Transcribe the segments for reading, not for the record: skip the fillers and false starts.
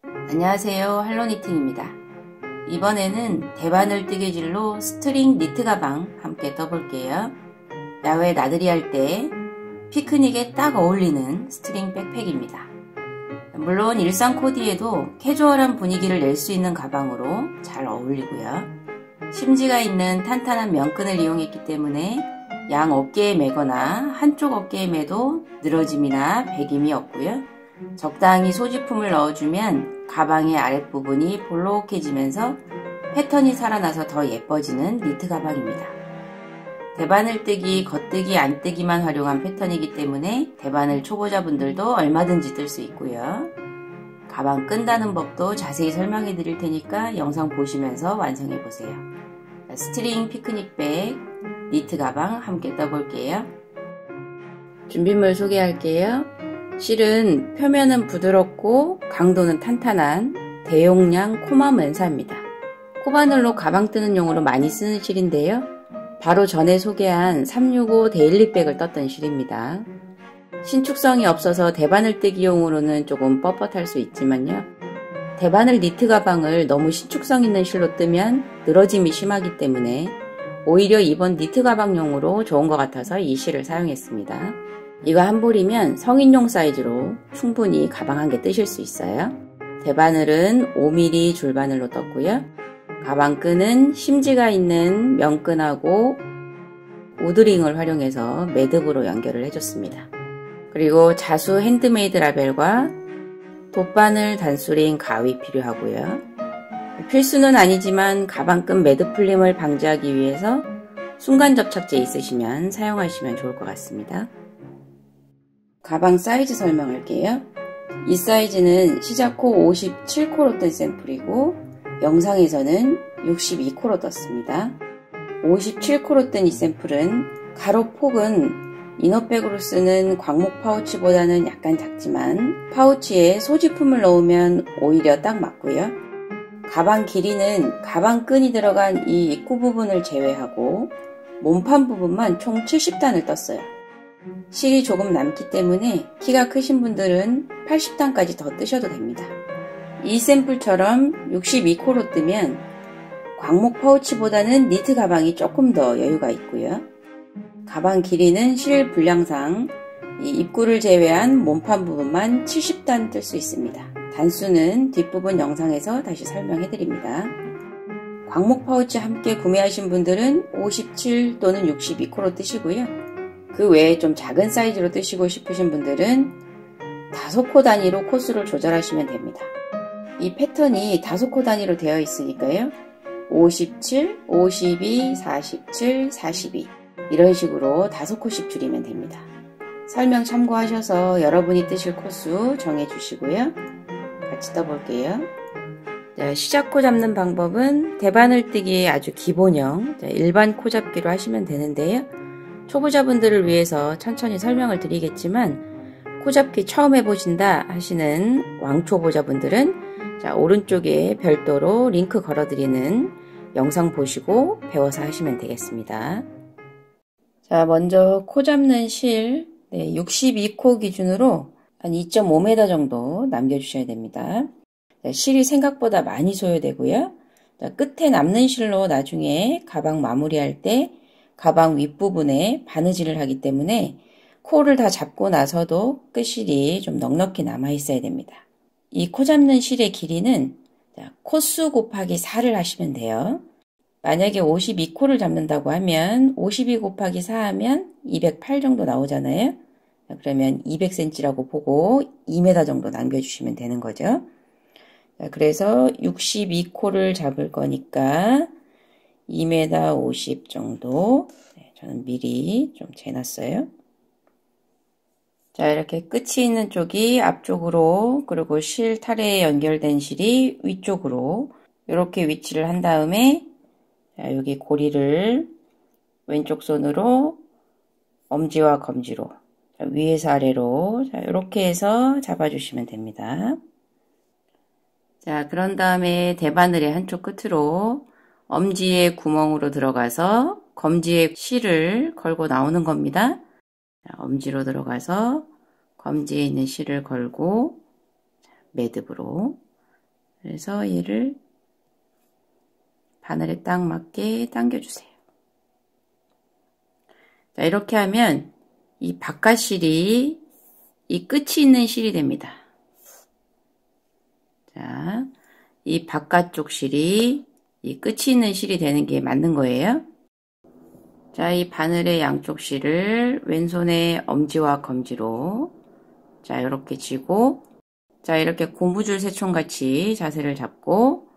안녕하세요, 할로니팅입니다. 이번에는 대바늘 뜨개질로 스트링 니트 가방 함께 떠볼게요. 야외 나들이 할 때 피크닉에 딱 어울리는 스트링 백팩입니다. 물론 일상 코디에도 캐주얼한 분위기를 낼 수 있는 가방으로 잘 어울리고요. 심지가 있는 탄탄한 면끈을 이용했기 때문에 양 어깨에 매거나 한쪽 어깨에 매도 늘어짐이나 배김이 없고요. 적당히 소지품을 넣어주면 가방의 아랫부분이 볼록해지면서 패턴이 살아나서 더 예뻐지는 니트 가방입니다. 대바늘 뜨기, 겉뜨기, 안뜨기만 활용한 패턴이기 때문에 대바늘 초보자분들도 얼마든지 뜰 수 있고요. 가방 끈다는 법도 자세히 설명해 드릴 테니까 영상 보시면서 완성해 보세요. 스트링 피크닉백, 니트 가방 함께 떠볼게요. 준비물 소개할게요. 실은 표면은 부드럽고 강도는 탄탄한 대용량 코마 면사입니다. 코바늘로 가방 뜨는 용으로 많이 쓰는 실인데요. 바로 전에 소개한 365 데일리백을 떴던 실입니다. 신축성이 없어서 대바늘 뜨기용으로는 조금 뻣뻣할 수 있지만요. 대바늘 니트 가방을 너무 신축성 있는 실로 뜨면 늘어짐이 심하기 때문에 오히려 이번 니트 가방용으로 좋은 것 같아서 이 실을 사용했습니다. 이거 한 볼이면 성인용 사이즈로 충분히 가방 한 개 뜨실 수 있어요. 대바늘은 5mm 줄바늘로 떴고요. 가방 끈은 심지가 있는 면끈하고 우드링을 활용해서 매듭으로 연결을 해줬습니다. 그리고 자수 핸드메이드 라벨과 돗바늘 단수링 가위 필요하고요. 필수는 아니지만 가방끈 매듭 풀림을 방지하기 위해서 순간 접착제 있으시면 사용하시면 좋을 것 같습니다. 가방 사이즈 설명할게요. 이 사이즈는 시작코 57코로 뜬 샘플이고 영상에서는 62코로 떴습니다. 57코로 뜬 이 샘플은 가로 폭은 이너백으로 쓰는 광목 파우치보다는 약간 작지만 파우치에 소지품을 넣으면 오히려 딱 맞고요. 가방 길이는 가방 끈이 들어간 이 입구 부분을 제외하고 몸판 부분만 총 70단을 떴어요. 실이 조금 남기 때문에 키가 크신 분들은 80단까지 더 뜨셔도 됩니다. 이 샘플처럼 62코로 뜨면 광목 파우치보다는 니트 가방이 조금 더 여유가 있고요. 가방 길이는 실 분량상 이 입구를 제외한 몸판 부분만 70단 뜰 수 있습니다. 단수는 뒷부분 영상에서 다시 설명해 드립니다. 광목 파우치 함께 구매하신 분들은 57 또는 62코로 뜨시고요. 그 외에 좀 작은 사이즈로 뜨시고 싶으신 분들은 5코 단위로 코수를 조절하시면 됩니다. 이 패턴이 5코 단위로 되어 있으니까요. 57, 52, 47, 42 이런 식으로 5코씩 줄이면 됩니다. 설명 참고하셔서 여러분이 뜨실 코수 정해주시고요. 같이 떠볼게요. 시작 코 잡는 방법은 대바늘 뜨기의 아주 기본형 일반 코 잡기로 하시면 되는데요. 초보자분들을 위해서 천천히 설명을 드리겠지만 코 잡기 처음 해보신다 하시는 왕초보자분들은 오른쪽에 별도로 링크 걸어드리는 영상 보시고 배워서 하시면 되겠습니다. 자, 먼저 코 잡는 실 62코 기준으로 한 2.5m 정도 남겨주셔야 됩니다. 실이 생각보다 많이 소요되고요. 끝에 남는 실로 나중에 가방 마무리할 때 가방 윗부분에 바느질을 하기 때문에 코를 다 잡고 나서도 끝실이 좀 넉넉히 남아 있어야 됩니다. 이 코 잡는 실의 길이는 코수 곱하기 4를 하시면 돼요. 만약에 52코를 잡는다고 하면 52 곱하기 4 하면 208 정도 나오잖아요. 그러면 200cm라고 보고 2m 정도 남겨주시면 되는 거죠. 그래서 62코를 잡을 거니까 2m 50 정도 저는 미리 좀 재놨어요. 자, 이렇게 끝이 있는 쪽이 앞쪽으로 그리고 실 타래에 연결된 실이 위쪽으로 이렇게 위치를 한 다음에 자, 여기 고리를 왼쪽 손으로 엄지와 검지로 자, 위에서 아래로 자, 이렇게 해서 잡아주시면 됩니다. 자, 그런 다음에 대바늘의 한쪽 끝으로 엄지의 구멍으로 들어가서 검지에 실을 걸고 나오는 겁니다. 자, 엄지로 들어가서 검지에 있는 실을 걸고 매듭으로 그래서 얘를 바늘에 딱 맞게 당겨주세요. 자, 이렇게 하면 이 바깥 실이 이 끝이 있는 실이 됩니다. 자, 이 바깥쪽 실이 이 끝이 있는 실이 되는 게 맞는 거예요. 자, 이 바늘의 양쪽 실을 왼손에 엄지와 검지로 자, 이렇게 쥐고 자, 이렇게 고무줄 새총 같이 자세를 잡고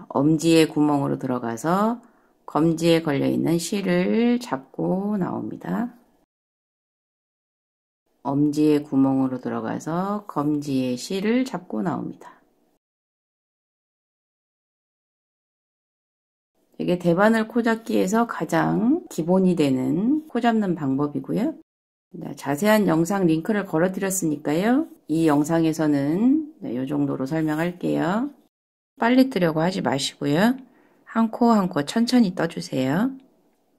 엄지의 구멍으로 들어가서 검지에 걸려있는 실을 잡고 나옵니다. 엄지의 구멍으로 들어가서 검지의 실을 잡고 나옵니다. 이게 대바늘 코잡기에서 가장 기본이 되는 코 잡는 방법이고요. 자세한 영상 링크를 걸어 드렸으니까요. 이 영상에서는 이 정도로 설명할게요. 빨리 뜨려고 하지 마시고요. 한 코 한 코 천천히 떠주세요.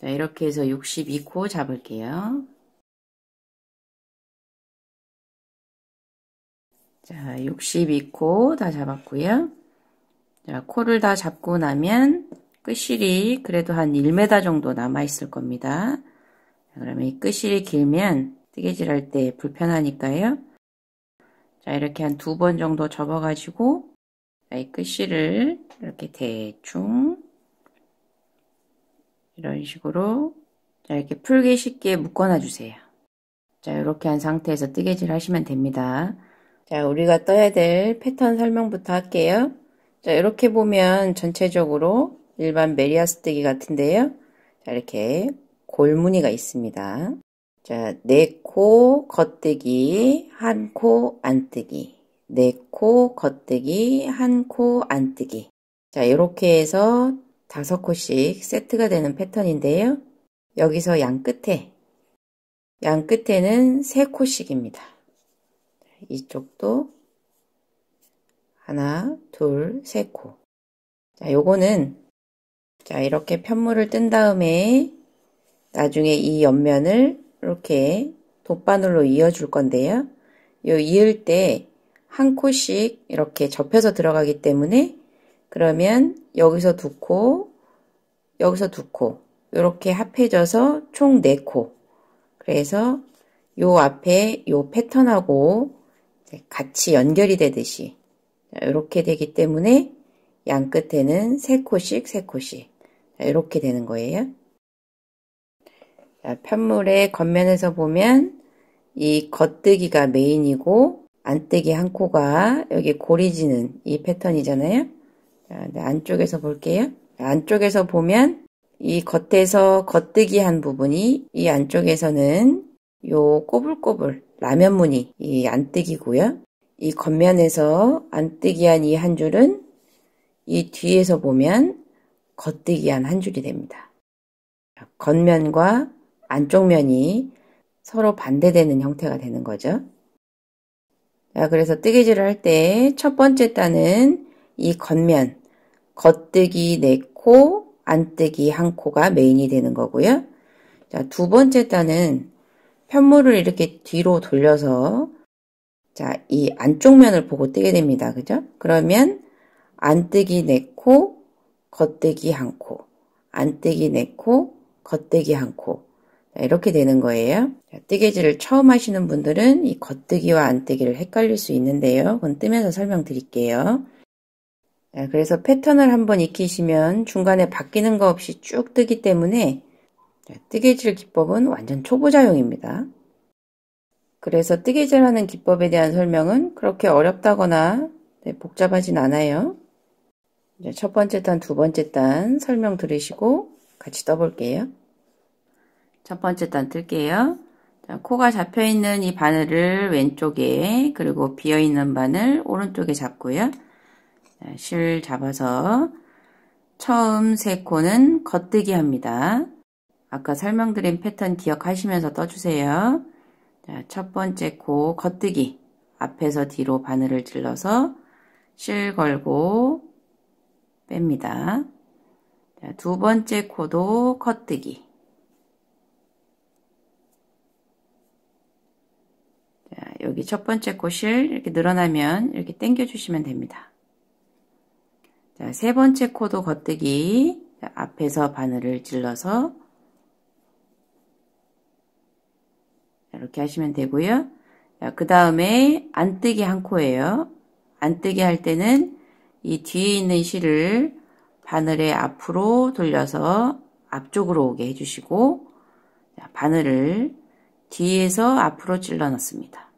자, 이렇게 해서 62코 잡을게요. 자, 62코 다 잡았고요. 자, 코를 다 잡고 나면 끝실이 그래도 한 1m 정도 남아 있을 겁니다. 그러면 이 끝실이 길면 뜨개질 할 때 불편하니까요. 자, 이렇게 한 2번 정도 접어가지고 이 끝실을 이렇게 대충 이런 식으로 자, 이렇게 풀기 쉽게 묶어놔 주세요. 자, 이렇게 한 상태에서 뜨개질 하시면 됩니다. 자, 우리가 떠야 될 패턴 설명부터 할게요. 자, 이렇게 보면 전체적으로 일반 메리아스 뜨기 같은데요. 자, 이렇게 골무늬가 있습니다. 자, 4코 겉뜨기, 1코 안뜨기, 4코 겉뜨기, 1코 안뜨기. 자, 이렇게 해서 5코씩 세트가 되는 패턴인데요. 여기서 양 끝에는 3코씩입니다. 이쪽도 하나, 둘, 3코. 자, 요거는 자, 이렇게 편물을 뜬 다음에 나중에 이 옆면을 이렇게 돗바늘로 이어줄 건데요. 요 이을 때 한 코씩 이렇게 접혀서 들어가기 때문에 그러면 여기서 2코, 여기서 2코 이렇게 합해져서 총 4코. 그래서 요 앞에 요 패턴하고 같이 연결이 되듯이 이렇게 되기 때문에 양 끝에는 3코씩 3코씩 이렇게 되는 거예요. 자, 편물의 겉면에서 보면 이 겉뜨기가 메인이고 안뜨기 1코가 여기 고리지는 이 패턴이잖아요. 자, 안쪽에서 볼게요. 안쪽에서 보면 이 겉에서 겉뜨기 한 부분이 이 안쪽에서는 요 꼬불꼬불 라면 무늬 이 안뜨기고요. 이 겉면에서 안뜨기 한 이 한 줄은 이 뒤에서 보면 겉뜨기 한 한 줄이 됩니다. 겉면과 안쪽 면이 서로 반대되는 형태가 되는 거죠. 자, 그래서 뜨개질을 할 때 첫 번째 단은 이 겉면, 겉뜨기 4코, 안뜨기 1코가 메인이 되는 거고요. 자, 두 번째 단은 편물을 이렇게 뒤로 돌려서 자, 이 안쪽 면을 보고 뜨게 됩니다. 그죠? 그러면 안뜨기 4코, 겉뜨기 1코, 안뜨기 4코, 겉뜨기 1코 이렇게 되는 거예요. 뜨개질을 처음 하시는 분들은 이 겉뜨기와 안뜨기를 헷갈릴 수 있는데요. 그건 뜨면서 설명드릴게요. 그래서 패턴을 한번 익히시면 중간에 바뀌는 거 없이 쭉 뜨기 때문에 뜨개질 기법은 완전 초보자용입니다. 그래서 뜨개질하는 기법에 대한 설명은 그렇게 어렵다거나 복잡하진 않아요. 첫 번째 단, 두 번째 단 설명 들으시고 같이 떠볼게요. 첫 번째 단 뜰게요. 자, 코가 잡혀있는 이 바늘을 왼쪽에 그리고 비어있는 바늘 오른쪽에 잡고요. 자, 실 잡아서 처음 3코는 겉뜨기 합니다. 아까 설명드린 패턴 기억하시면서 떠주세요. 자, 첫 번째 코 겉뜨기 앞에서 뒤로 바늘을 찔러서 실 걸고 뺍니다. 자, 두 번째 코도 겉뜨기. 자, 여기 첫 번째 코 실 이렇게 늘어나면 이렇게 당겨 주시면 됩니다. 자, 세 번째 코도 겉뜨기. 자, 앞에서 바늘을 찔러서 이렇게 하시면 되고요. 그 다음에 안뜨기 한 코예요. 안뜨기 할 때는 이 뒤에 있는 실을 바늘의 앞으로 돌려서 앞쪽으로 오게 해주시고, 바늘을 뒤에서 앞으로 찔러 넣습니다.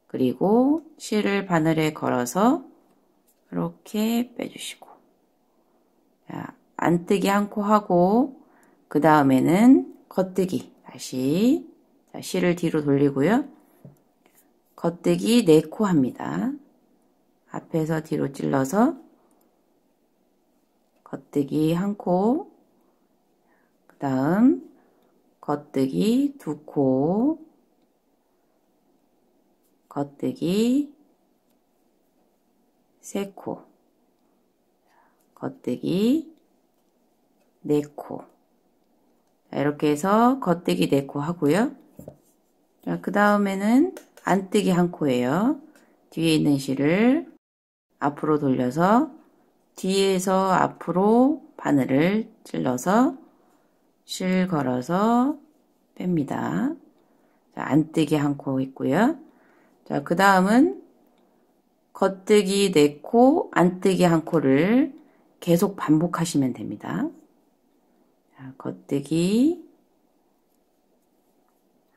그리고 실을 바늘에 걸어서 이렇게 빼주시고, 안뜨기 한 코 하고, 그 다음에는 겉뜨기. 다시 실을 뒤로 돌리고요. 겉뜨기 4코 합니다. 앞에서 뒤로 찔러서 겉뜨기 한 코, 그 다음 겉뜨기 2코, 겉뜨기 3코, 겉뜨기 4코. 이렇게 해서 겉뜨기 4코 하고요. 그 다음에는 안뜨기 한 코예요. 뒤에 있는 실을 앞으로 돌려서 뒤에서 앞으로 바늘을 찔러서 실 걸어서 뺍니다. 자, 안뜨기 한 코 있고요. 자, 그 다음은 겉뜨기 4코, 안뜨기 한 코를 계속 반복하시면 됩니다. 자, 겉뜨기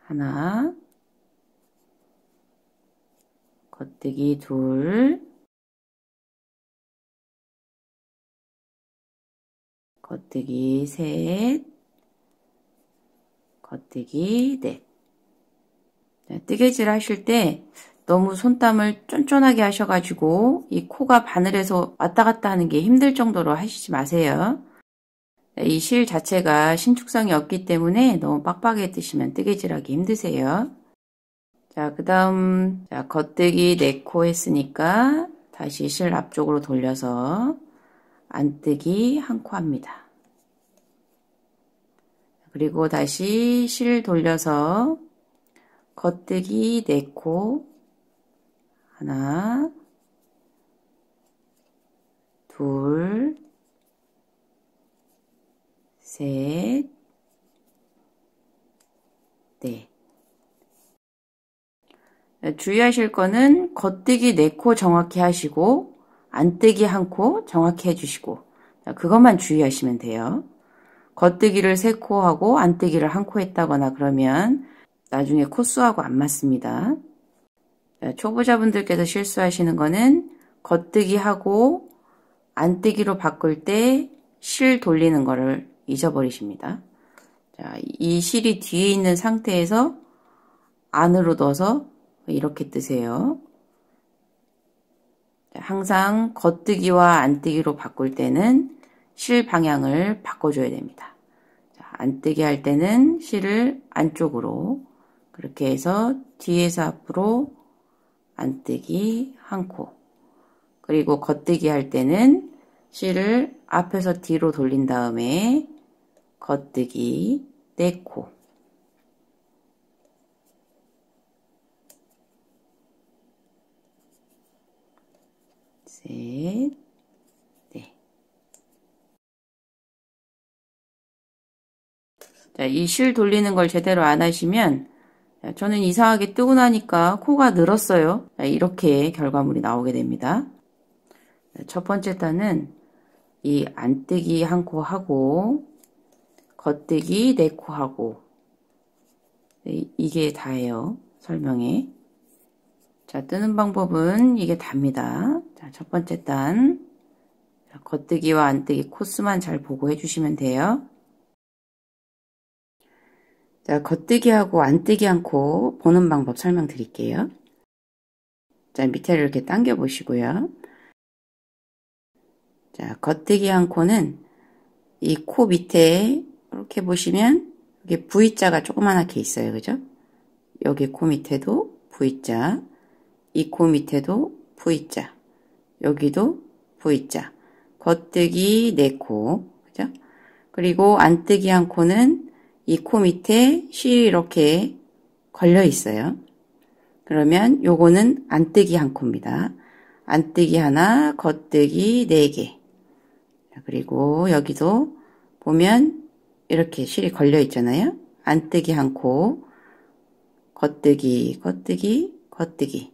하나, 겉뜨기 2, 겉뜨기 3, 겉뜨기 4. 뜨개질 하실 때 너무 손땀을 쫀쫀하게 하셔가지고 이 코가 바늘에서 왔다 갔다 하는 게 힘들 정도로 하시지 마세요. 이 실 자체가 신축성이 없기 때문에 너무 빡빡하게 뜨시면 뜨개질하기 힘드세요. 자, 그 다음 겉뜨기 4코 했으니까 다시 실 앞쪽으로 돌려서 안뜨기 한 코 합니다. 그리고 다시 실 돌려서 겉뜨기 4코, 하나, 둘, 셋, 넷. 주의하실 거는 겉뜨기 4코 정확히 하시고 안뜨기 한 코 정확히 해주시고, 그것만 주의하시면 돼요. 겉뜨기를 3코 하고 안뜨기를 한 코 했다거나 그러면 나중에 코수하고 안 맞습니다. 초보자분들께서 실수하시는 거는 겉뜨기 하고 안뜨기로 바꿀 때 실 돌리는 거를 잊어버리십니다. 자, 이 실이 뒤에 있는 상태에서 안으로 넣어서 이렇게 뜨세요. 항상 겉뜨기와 안뜨기로 바꿀 때는 실 방향을 바꿔줘야 됩니다. 자, 안뜨기 할 때는 실을 안쪽으로, 그렇게 해서 뒤에서 앞으로 안뜨기 한 코, 그리고 겉뜨기 할 때는 실을 앞에서 뒤로 돌린 다음에 겉뜨기 4코, 셋, 넷. 자, 이 실 돌리는 걸 제대로 안 하시면 저는 이상하게 뜨고 나니까 코가 늘었어요. 이렇게 결과물이 나오게 됩니다. 첫 번째 단은 이 안뜨기 한 코 하고 겉뜨기 4코 하고, 이게 다예요. 설명에. 자, 뜨는 방법은 이게 답니다. 자, 첫 번째 단 겉뜨기와 안뜨기 코스만 잘 보고 해주시면 돼요. 자, 겉뜨기하고 안뜨기 한 코 보는 방법 설명드릴게요. 자, 밑에를 이렇게 당겨 보시고요. 자, 겉뜨기 한 코는 이 코 밑에 이렇게 보시면 여기 V자가 조그만하게 있어요. 그죠? 여기 코 밑에도 V자, 이 코 밑에도 V자, 여기도 V자. 겉뜨기 4코, 그죠? 그리고 안뜨기 한 코는 이 코 밑에 실이 이렇게 걸려 있어요. 그러면 요거는 안뜨기 한 코입니다. 안뜨기 하나, 겉뜨기 4개. 그리고 여기도 보면 이렇게 실이 걸려 있잖아요. 안뜨기 한 코, 겉뜨기, 겉뜨기, 겉뜨기.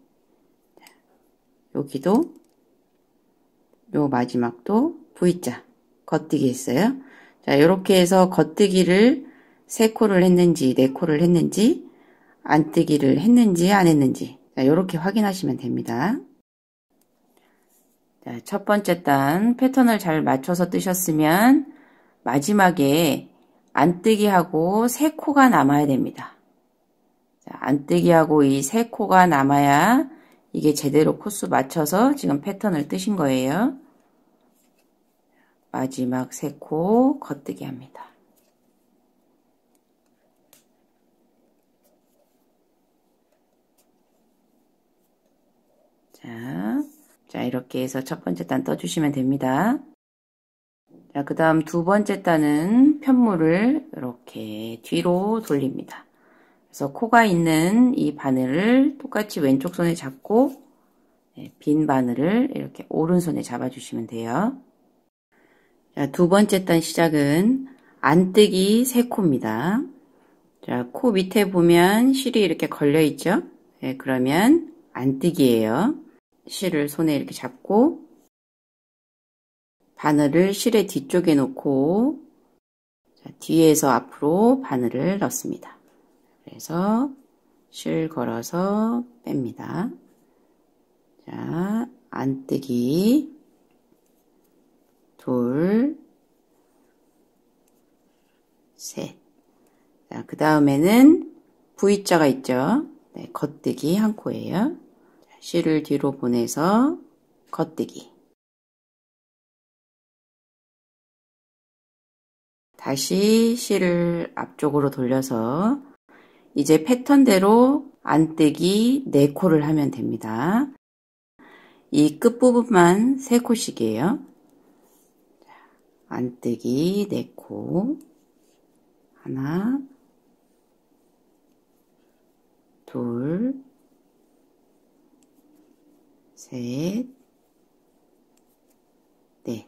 여기도 요 마지막도 V자 겉뜨기 했어요. 자, 이렇게 해서 겉뜨기를 3코를 했는지 4코를 했는지 안뜨기를 했는지 안 했는지 이렇게 확인하시면 됩니다. 자, 첫 번째 단 패턴을 잘 맞춰서 뜨셨으면 마지막에 안뜨기하고 3코가 남아야 됩니다. 자, 안뜨기하고 이 3코가 남아야 이게 제대로 코수 맞춰서 지금 패턴을 뜨신 거예요. 마지막 3코 겉뜨기 합니다. 자, 이렇게 해서 첫 번째 단 떠주시면 됩니다. 자, 그 다음 두 번째 단은 편물을 이렇게 뒤로 돌립니다. 그래서 코가 있는 이 바늘을 똑같이 왼쪽 손에 잡고 빈 바늘을 이렇게 오른손에 잡아주시면 돼요. 자, 두 번째 단 시작은 안뜨기 3코입니다. 자, 코 밑에 보면 실이 이렇게 걸려 있죠? 네, 그러면 안뜨기예요. 실을 손에 이렇게 잡고 바늘을 실의 뒤쪽에 놓고 자, 뒤에서 앞으로 바늘을 넣습니다. 그래서 실 걸어서 뺍니다. 자, 안뜨기 둘, 셋. 자, 그 다음에는 V자가 있죠. 네, 겉뜨기 한 코예요. 실을 뒤로 보내서 겉뜨기. 다시 실을 앞쪽으로 돌려서 이제 패턴대로 안뜨기 4코를 하면 됩니다. 이 끝부분만 3코씩이에요. 안뜨기 4코. 하나, 둘, 셋, 넷.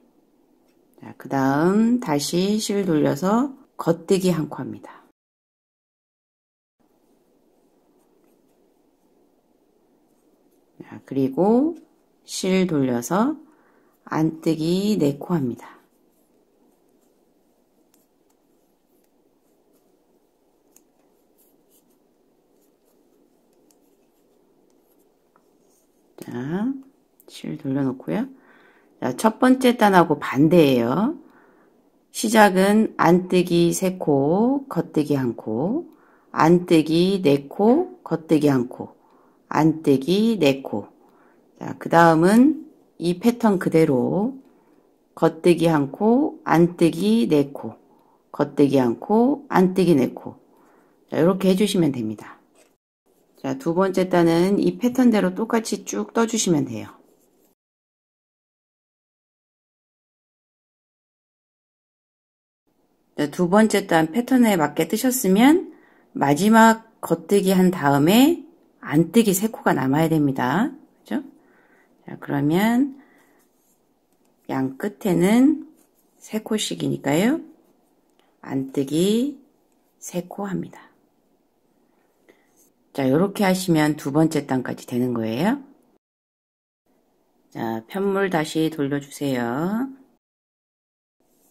자, 그 다음 다시 실 돌려서 겉뜨기 한 코 합니다. 자, 그리고 실 돌려서 안뜨기 4코 합니다. 자, 실 돌려놓고요. 자, 첫 번째 단하고 반대예요. 시작은 안뜨기 3코, 겉뜨기 1코, 안뜨기 4코, 겉뜨기 1코, 안뜨기 4코. 자, 그 다음은 이 패턴 그대로 겉뜨기 1코, 안뜨기 4코, 겉뜨기 1코, 안뜨기 4코. 자, 이렇게 해주시면 됩니다. 자, 두 번째 단은 이 패턴대로 똑같이 쭉 떠주시면 돼요. 자, 두 번째 단 패턴에 맞게 뜨셨으면 마지막 겉뜨기 한 다음에 안뜨기 3코가 남아야 됩니다. 그죠? 자, 그러면 양 끝에는 3코씩이니까요. 안뜨기 3코 합니다. 자, 이렇게 하시면 두 번째 단까지 되는 거예요. 자, 편물 다시 돌려주세요.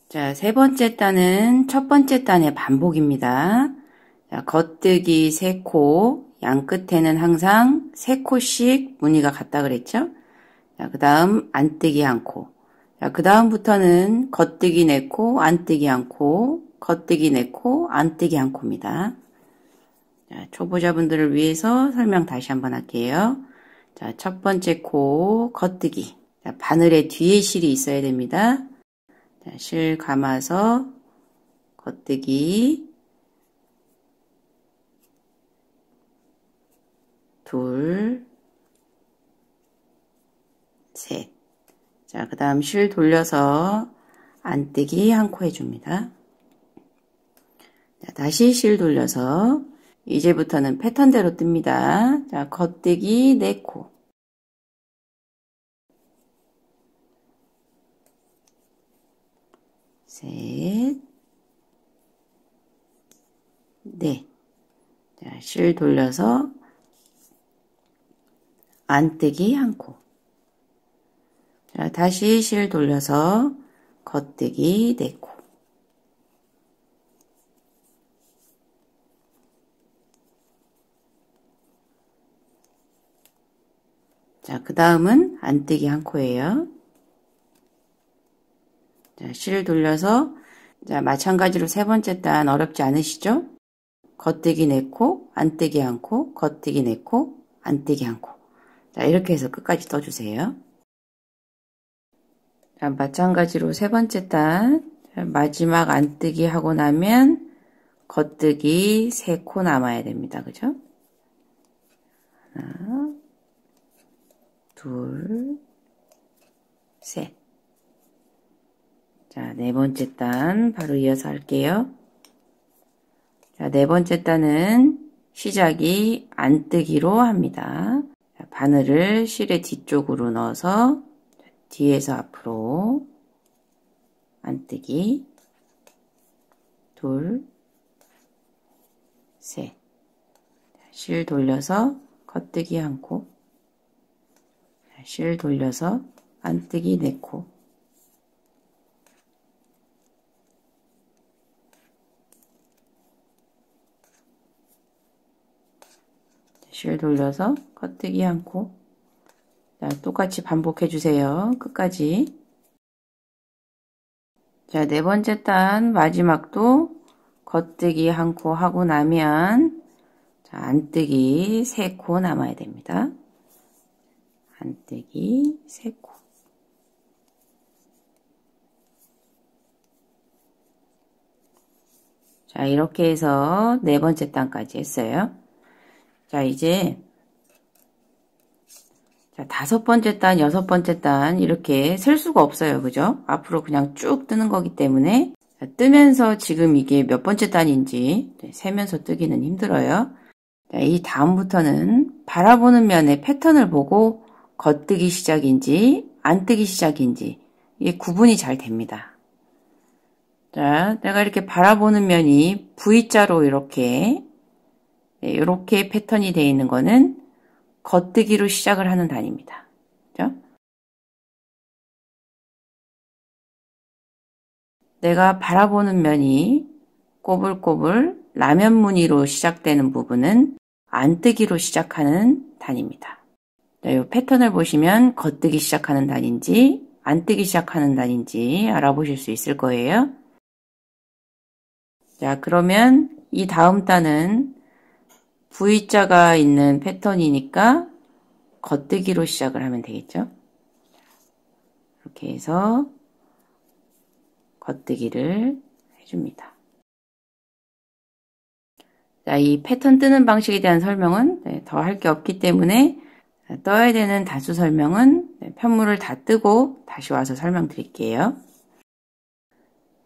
자, 세 번째 단은 첫 번째 단의 반복입니다. 자, 겉뜨기 3코, 양 끝에는 항상 3코씩 무늬가 같다 그랬죠? 자, 그 다음 안뜨기 1코. 자, 그 다음부터는 겉뜨기 4코, 안뜨기 1코, 겉뜨기 4코, 안뜨기 1코입니다. 자, 초보자분들을 위해서 설명 다시 한번 할게요. 자, 첫 번째 코, 겉뜨기. 자, 바늘의 뒤에 실이 있어야 됩니다. 자, 실 감아서 겉뜨기 둘, 셋. 자, 그 다음 실 돌려서 안뜨기 1코 해줍니다. 자, 다시 실 돌려서 이제부터는 패턴대로 뜹니다. 자, 겉뜨기 4코. 셋, 넷. 자, 실 돌려서 안뜨기 한 코. 자, 다시 실 돌려서 겉뜨기 4코. 자, 그 다음은 안뜨기 한 코예요. 자, 실 돌려서, 자, 마찬가지로 세 번째 단 어렵지 않으시죠? 겉뜨기 4코, 안뜨기 한 코, 겉뜨기 4코, 안뜨기 한 코. 자, 이렇게 해서 끝까지 떠주세요. 자, 마찬가지로 세 번째 단, 마지막 안뜨기 하고 나면 겉뜨기 3코 남아야 됩니다. 그죠? 하나, 둘, 셋. 자, 네 번째 단 바로 이어서 할게요. 자, 네 번째 단은 시작이 안뜨기로 합니다. 자, 바늘을 실의 뒤쪽으로 넣어서 뒤에서 앞으로 안뜨기 둘, 셋. 실 돌려서 겉뜨기 한 코. 실 돌려서 안뜨기 4코. 실 돌려서 겉뜨기 한 코. 자, 똑같이 반복해 주세요. 끝까지. 자, 네 번째 단 마지막도 겉뜨기 한 코 하고 나면 자, 안뜨기 3코 남아야 됩니다. 안뜨기 3코. 자, 이렇게 해서 네 번째 단까지 했어요. 자, 이제 자, 5번째 단, 6번째 단 이렇게 셀 수가 없어요. 그죠? 앞으로 그냥 쭉 뜨는 거기 때문에 자, 뜨면서 지금 이게 몇 번째 단인지 세면서 뜨기는 힘들어요. 자, 이 다음부터는 바라보는 면의 패턴을 보고 겉뜨기 시작인지 안뜨기 시작인지 이게 구분이 잘 됩니다. 자, 내가 이렇게 바라보는 면이 V자로 이렇게 패턴이 되어 있는 거는 겉뜨기로 시작을 하는 단입니다. 그죠? 내가 바라보는 면이 꼬불꼬불 라면 무늬로 시작되는 부분은 안뜨기로 시작하는 단입니다. 자, 이 패턴을 보시면 겉뜨기 시작하는 단인지 안뜨기 시작하는 단인지 알아보실 수 있을 거예요. 자, 그러면 이 다음 단은 V자가 있는 패턴이니까 겉뜨기로 시작을 하면 되겠죠. 이렇게 해서 겉뜨기를 해줍니다. 자, 이 패턴 뜨는 방식에 대한 설명은 더 할 게 없기 때문에 떠야 되는 단수 설명은 편물을 다 뜨고 다시 와서 설명드릴게요.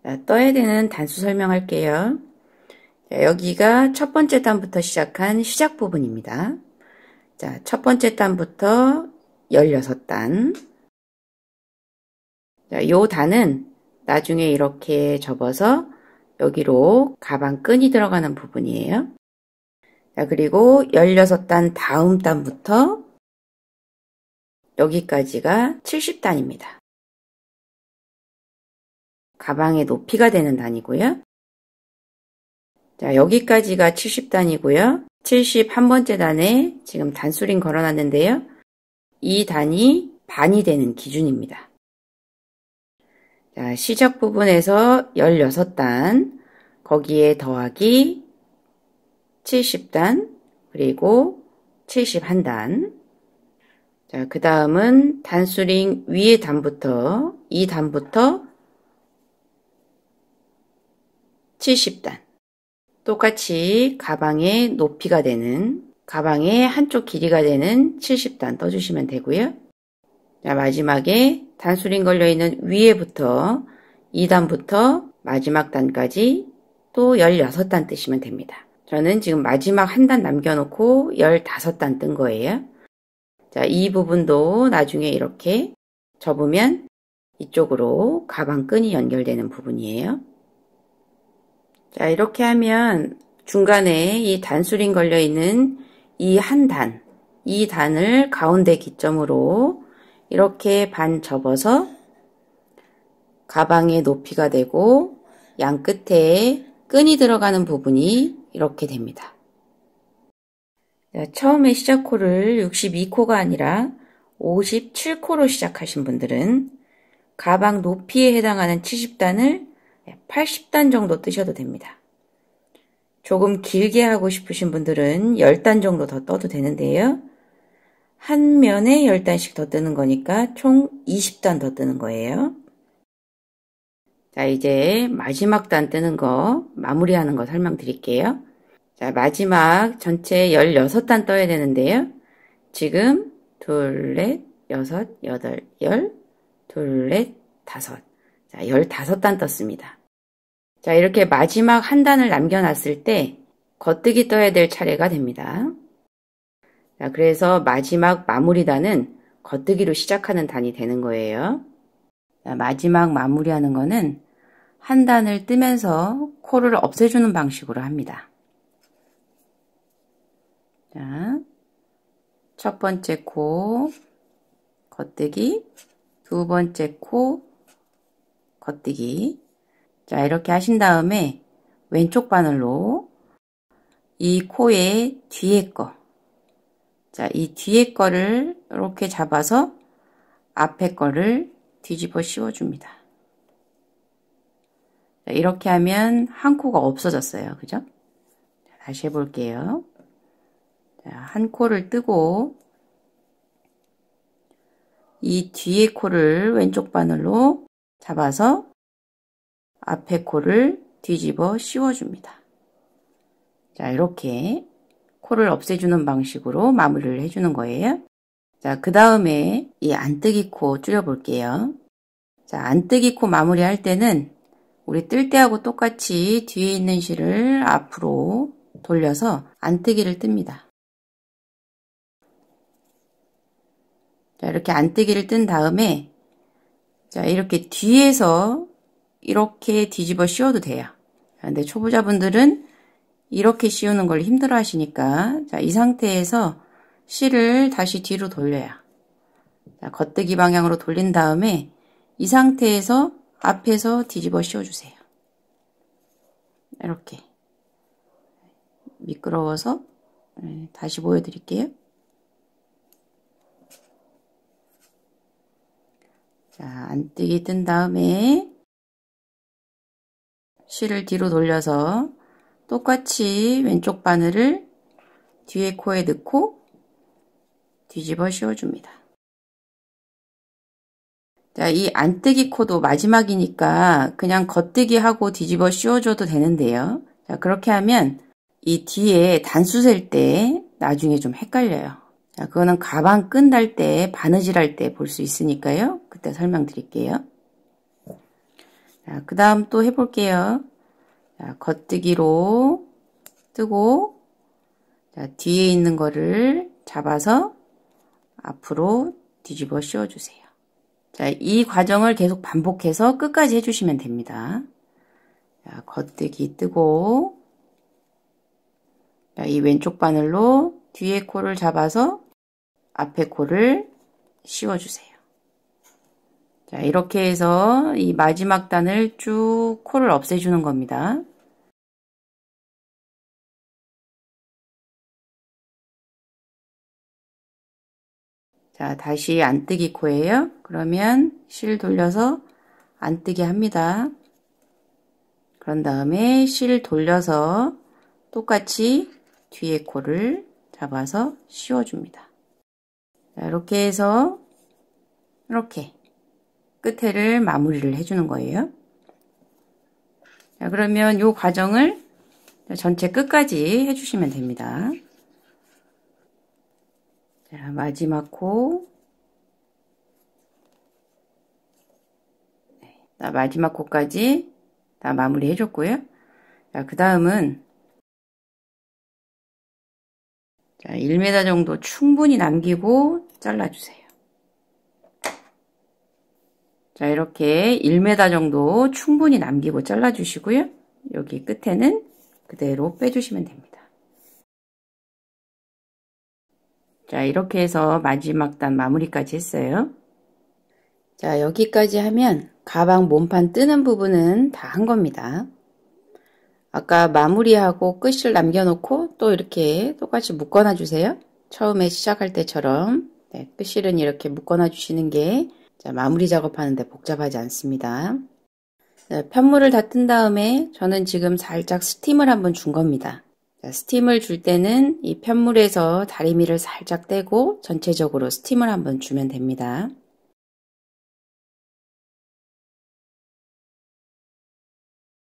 자, 떠야 되는 단수 설명할게요. 자, 여기가 첫 번째 단부터 시작한 시작 부분입니다. 자, 첫 번째 단부터 16단. 자, 요 단은 나중에 이렇게 접어서 여기로 가방 끈이 들어가는 부분이에요. 자, 그리고 16단 다음 단부터 여기까지가 70단입니다. 가방의 높이가 되는 단이고요. 자, 여기까지가 70단이고요. 71번째 단에 지금 단수링 걸어놨는데요. 이 단이 반이 되는 기준입니다. 자, 시작 부분에서 16단, 거기에 더하기 70단, 그리고 71단. 자, 그 다음은 단수링 위의 단부터, 이 단부터 70단. 똑같이 가방의 높이가 되는, 가방의 한쪽 길이가 되는 70단 떠주시면 되고요. 자, 마지막에 단수링 걸려있는 위에부터 2단부터 마지막 단까지 또 16단 뜨시면 됩니다. 저는 지금 마지막 한 단 남겨놓고 15단 뜬 거예요. 자, 이 부분도 나중에 이렇게 접으면 이쪽으로 가방 끈이 연결되는 부분이에요. 자, 이렇게 하면 중간에 이 단수링 걸려있는 이 한 단, 이 단을 가운데 기점으로 이렇게 반 접어서 가방의 높이가 되고 양 끝에 끈이 들어가는 부분이 이렇게 됩니다. 자, 처음에 시작코를 62코가 아니라 57코로 시작하신 분들은 가방 높이에 해당하는 70단을 80단 정도 뜨셔도 됩니다. 조금 길게 하고 싶으신 분들은 10단 정도 더 떠도 되는데요. 한 면에 10단씩 더 뜨는 거니까 총 20단 더 뜨는 거예요. 자, 이제 마지막 단 뜨는 거, 마무리하는 거 설명드릴게요. 자, 마지막 전체 16단 떠야 되는데요. 지금 둘, 넷, 여섯, 여덟, 열, 둘, 넷, 다섯. 자, 15단 떴습니다. 자, 이렇게 마지막 한 단을 남겨놨을 때 겉뜨기 떠야 될 차례가 됩니다. 자, 그래서 마지막 마무리 단은 겉뜨기로 시작하는 단이 되는 거예요. 자, 마지막 마무리하는 거는 한 단을 뜨면서 코를 없애주는 방식으로 합니다. 자, 첫 번째 코 겉뜨기, 두 번째 코 겉뜨기. 자, 이렇게 하신 다음에 왼쪽 바늘로 이 코의 뒤에 거, 자, 이 뒤에 거를 이렇게 잡아서 앞에 거를 뒤집어 씌워줍니다. 자, 이렇게 하면 한 코가 없어졌어요. 그죠? 자, 다시 해볼게요. 자, 한 코를 뜨고 이 뒤에 코를 왼쪽 바늘로 잡아서 앞에 코를 뒤집어 씌워줍니다. 자, 이렇게 코를 없애주는 방식으로 마무리를 해주는 거예요. 자, 그 다음에 이 안뜨기 코 줄여볼게요. 자, 안뜨기 코 마무리 할 때는 우리 뜰 때하고 똑같이 뒤에 있는 실을 앞으로 돌려서 안뜨기를 뜹니다. 자, 이렇게 안뜨기를 뜬 다음에 자, 이렇게 뒤에서 이렇게 뒤집어 씌워도 돼요. 근데 초보자분들은 이렇게 씌우는 걸 힘들어 하시니까 자, 이 상태에서 실을 다시 뒤로 돌려요. 자, 겉뜨기 방향으로 돌린 다음에 이 상태에서 앞에서 뒤집어 씌워주세요. 이렇게 미끄러워서 다시 보여드릴게요. 자, 안뜨기 뜬 다음에 실을 뒤로 돌려서 똑같이 왼쪽 바늘을 뒤에 코에 넣고 뒤집어 씌워줍니다. 자, 이 안뜨기 코도 마지막이니까 그냥 겉뜨기 하고 뒤집어 씌워줘도 되는데요. 자, 그렇게 하면 이 뒤에 단수 셀 때 나중에 좀 헷갈려요. 자, 그거는 가방 끈 달 때, 바느질 할 때 볼 수 있으니까요. 그때 설명드릴게요. 자, 그 다음 또 해볼게요. 자, 겉뜨기로 뜨고, 자, 뒤에 있는 거를 잡아서 앞으로 뒤집어 씌워주세요. 자, 이 과정을 계속 반복해서 끝까지 해주시면 됩니다. 자, 겉뜨기 뜨고, 자, 이 왼쪽 바늘로 뒤에 코를 잡아서 앞에 코를 씌워주세요. 자, 이렇게 해서 이 마지막 단을 쭉 코를 없애주는 겁니다. 자, 다시 안뜨기 코예요. 그러면 실 돌려서 안뜨기 합니다. 그런 다음에 실 돌려서 똑같이 뒤에 코를 잡아서 씌워줍니다. 자, 이렇게 해서 이렇게 끝에를 마무리를 해주는 거예요. 자, 그러면 이 과정을 전체 끝까지 해주시면 됩니다. 자, 마지막 코. 네, 마지막 코까지 다 마무리 해줬고요. 자, 그 다음은 자, 1m 정도 충분히 남기고 잘라주세요. 자, 이렇게 1m 정도 충분히 남기고 잘라주시고요. 여기 끝에는 그대로 빼주시면 됩니다. 자, 이렇게 해서 마지막 단 마무리까지 했어요. 자, 여기까지 하면 가방 몸판 뜨는 부분은 다 한 겁니다. 아까 마무리하고 끝을 남겨놓고 또 이렇게 똑같이 묶어놔 주세요. 처음에 시작할 때처럼 네, 끝실은 이렇게 묶어놔 주시는 게 자, 마무리 작업하는데 복잡하지 않습니다. 자, 편물을 다 뜬 다음에 저는 지금 살짝 스팀을 한번 준 겁니다. 자, 스팀을 줄 때는 이 편물에서 다리미를 살짝 떼고 전체적으로 스팀을 한번 주면 됩니다.